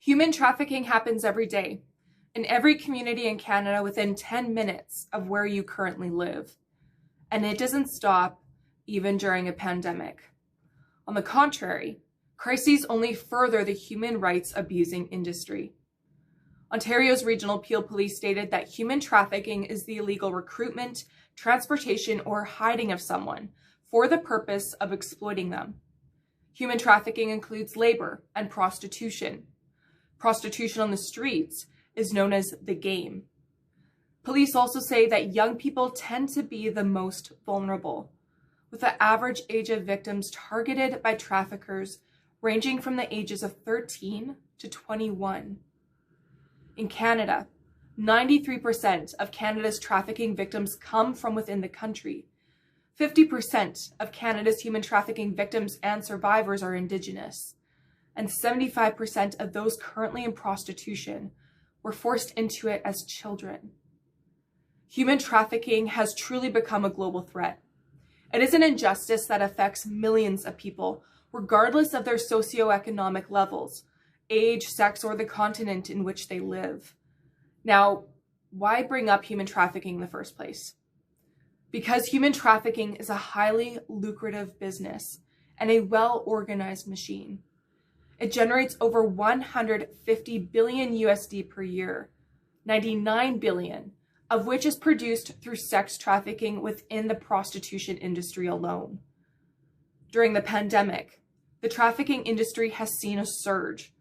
Human trafficking happens every day, in every community in Canada within 10 minutes of where you currently live. And it doesn't stop even during a pandemic. On the contrary, crises only further the human rights abusing industry. Ontario's Regional Peel Police stated that human trafficking is the illegal recruitment, transportation, or hiding of someone for the purpose of exploiting them. Human trafficking includes labor and prostitution. Prostitution on the streets is known as the game. Police also say that young people tend to be the most vulnerable, with the average age of victims targeted by traffickers ranging from the ages of 13 to 21. In Canada, 93% of Canada's trafficking victims come from within the country. 50% of Canada's human trafficking victims and survivors are Indigenous, and 75% of those currently in prostitution were forced into it as children. Human trafficking has truly become a global threat. It is an injustice that affects millions of people, regardless of their socioeconomic levels, age, sex, or the continent in which they live. Now, why bring up human trafficking in the first place? Because human trafficking is a highly lucrative business and a well-organized machine. It generates over 150 billion USD per year, 99 billion of which is produced through sex trafficking within the prostitution industry alone. During the pandemic, the trafficking industry has seen a surge.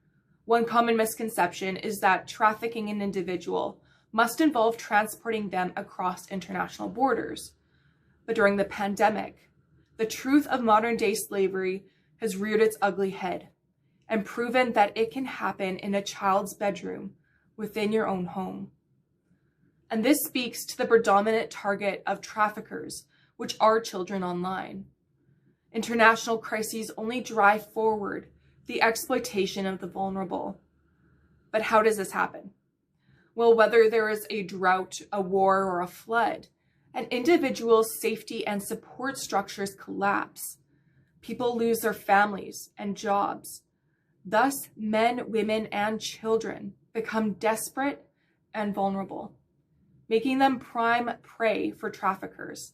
One common misconception is that trafficking an individual must involve transporting them across international borders. But during the pandemic, the truth of modern-day slavery has reared its ugly head and proven that it can happen in a child's bedroom within your own home. And this speaks to the predominant target of traffickers, which are children online. International crises only drive forward the exploitation of the vulnerable. But how does this happen? Well, whether there is a drought, a war, or a flood, an individual's safety and support structures collapse. People lose their families and jobs. Thus, men, women, and children become desperate and vulnerable, making them prime prey for traffickers.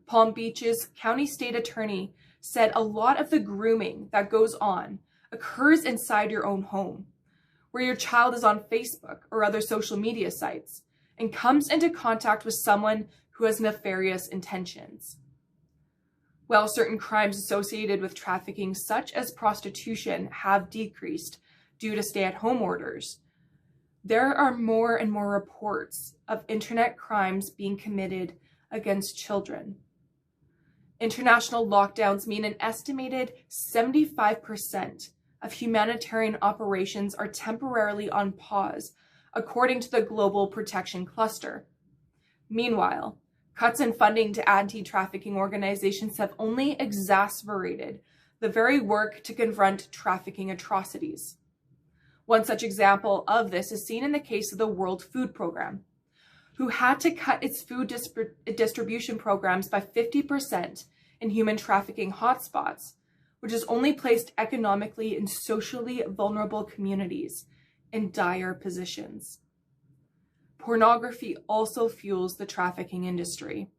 Palm Beach's county state attorney said a lot of the grooming that goes on occurs inside your own home, where your child is on Facebook or other social media sites and comes into contact with someone who has nefarious intentions. While certain crimes associated with trafficking, such as prostitution, have decreased due to stay-at-home orders, there are more and more reports of internet crimes being committed against children. International lockdowns mean an estimated 75% of humanitarian operations are temporarily on pause, according to the Global Protection Cluster. Meanwhile, cuts in funding to anti-trafficking organizations have only exacerbated the very work to confront trafficking atrocities. One such example of this is seen in the case of the World Food Programme, who had to cut its food distribution programs by 50% in human trafficking hotspots, which has only placed economically and socially vulnerable communities in dire positions. Pornography also fuels the trafficking industry.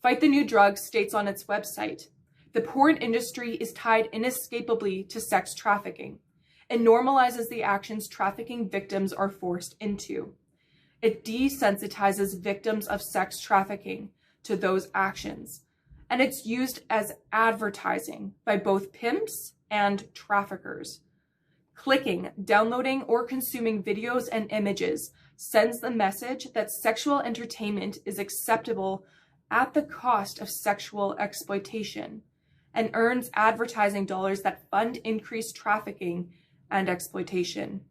Fight the New Drugs states on its website, the porn industry is tied inescapably to sex trafficking and normalizes the actions trafficking victims are forced into. It desensitizes victims of sex trafficking to those actions, and it's used as advertising by both pimps and traffickers. Clicking, downloading, or consuming videos and images sends the message that sexual entertainment is acceptable at the cost of sexual exploitation and earns advertising dollars that fund increased trafficking and exploitation.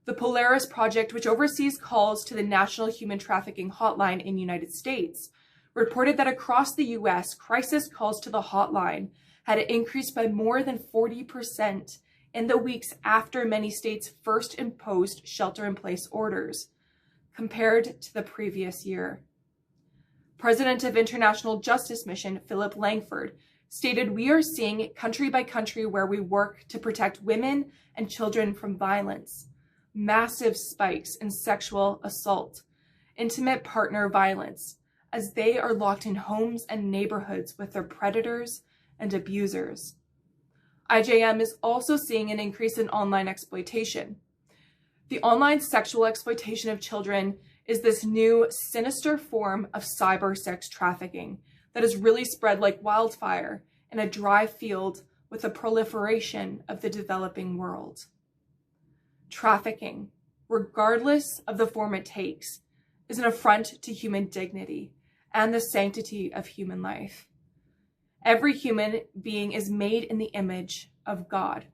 The Polaris Project, which oversees calls to the National Human Trafficking Hotline in the United States, reported that across the U.S., crisis calls to the hotline had increased by more than 40% in the weeks after many states first imposed shelter-in-place orders, compared to the previous year. President of International Justice Mission, Philip Langford, stated, "We are seeing country by country where we work to protect women and children from violence, massive spikes in sexual assault, intimate partner violence, as they are locked in homes and neighborhoods with their predators and abusers." IJM is also seeing an increase in online exploitation. The online sexual exploitation of children is this new sinister form of cyber sex trafficking that has really spread like wildfire in a dry field with the proliferation of the developing world. Trafficking, regardless of the form it takes, is an affront to human dignity and the sanctity of human life. Every human being is made in the image of God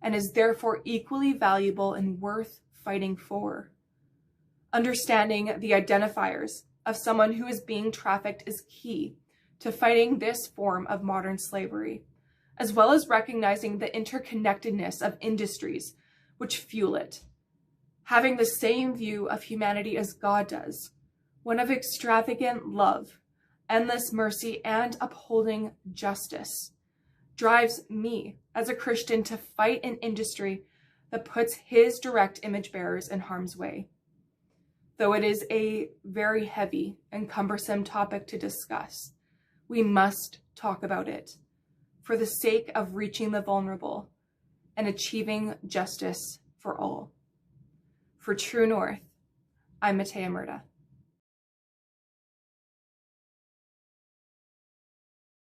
and is therefore equally valuable and worth fighting for. Understanding the identifiers of someone who is being trafficked is key to fighting this form of modern slavery, as well as recognizing the interconnectedness of industries which fuel it. Having the same view of humanity as God does, one of extravagant love, endless mercy, and upholding justice, drives me as a Christian to fight an industry that puts his direct image bearers in harm's way. Though it is a very heavy and cumbersome topic to discuss, we must talk about it for the sake of reaching the vulnerable and achieving justice for all. For True North, I'm Mattea Merta.